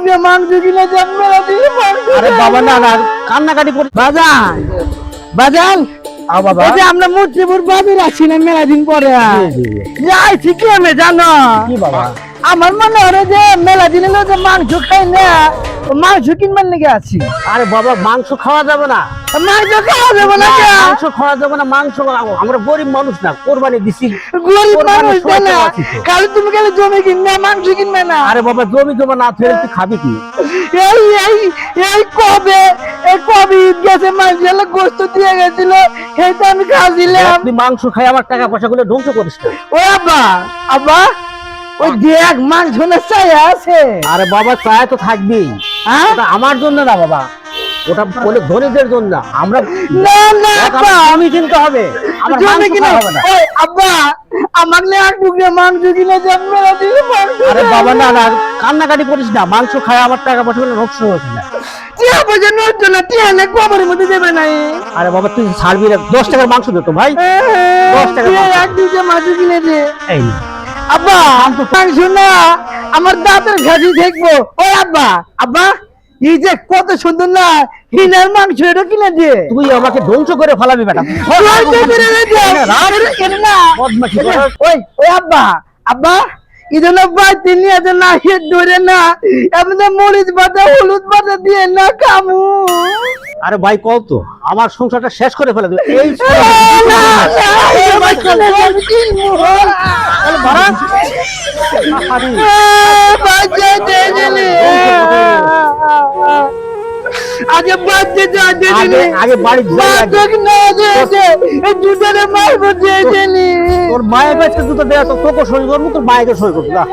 টুকরা মাংস কিনে দেন মেলা দিয়ে মাংস। আরে বাবা না না কান্নাকাটি করে বাজান বাজান বাবা এই যে আমরা মুর্শিদপুর বাজার আছি না মেলা দিন পরে যাই ঠিকই আমি জানো কি বাবা আমার মনে হয় যে মেলা দিনে যে মাংস খাই না মাংস কিনবার লেগে আছি। আরে বাবা মাংস খাওয়া যাবে না মাংস খাওয়া যাবে না মাংস খাওয়া যাবে না মাংস আমরা গরিব মানুষ না কোরবানি দিছি গরিব মানুষ কোরবানির না সময় আছে তো। কাল তুমি কালে জমি কিনবে মাংস কিনবে না। আরে বাবা জমি জমা না ফেলে তুই খাবি কি এই এই এই কবে ঈদ গেছে মাংসের গোস্ত দিয়ে গেছিল সেইটা আমি খাওয়াছিলাম। তুই মাংস খাই আমার টাকা পয়সা গুলো ধ্বংস করিস না। ও আব্বা আব্বা ওই দেখ মাংস না চাই আছে। আরে বাবা চায় তো থাকবেই হ্যাঁ ওটা আমার জন্য না বাবা ওটা বলে ধনীদের জন্য আমরা না না আব্বা আমি কিনতে হবে আমার জমি মাংস কিনে খাওয়া হবে না। ওই আব্বা আমার লে এক টুকরা মাংস কিনে দেন মেলা দিয়ে মাংস। আরে বাবা না না কান্নাকাটি করিস না মাংস খায় আমার টাকা পয়সা গুলো নষ্ট হচ্ছে না। টিয়া পয়সা নষ্ট না টিয়া না কবরের মধ্যে দেবে নাই। আরে বাবা তুই ছাড়বি না 10 টাকার মাংস দে তো ভাই 10 টাকা টিয়া মাংস। এক টুকরা মাংস কিনে দে। এই আব্বা মাংস না আমার দাঁতের ঘাটি দেখবো। ওই আব্বা আব্বা এই যে কত সুন্দর না হিনার মাংস এটা কিনে দিয়ে তুই আমাকে ধ্বংস করে ফেলাবি বেটা বদমাশি করে। ওই ওই আব্বা আব্বা ইদন ভাই তিনি আছে না হে ধরে না এমনি মরিচ বাটা হলুদ বাটা দিয়ে না কামু। আরে ভাই কল তো আমার সংসারটা শেষ করে ফেলে দিবে এই আগে বাচ্চা যা আগে বাড়ি দুধের মারবো দিয়ে তোর মায়ের কাছে দুটো দেয়া তো তোকে সই করবো তোর মায়ের সই করবো না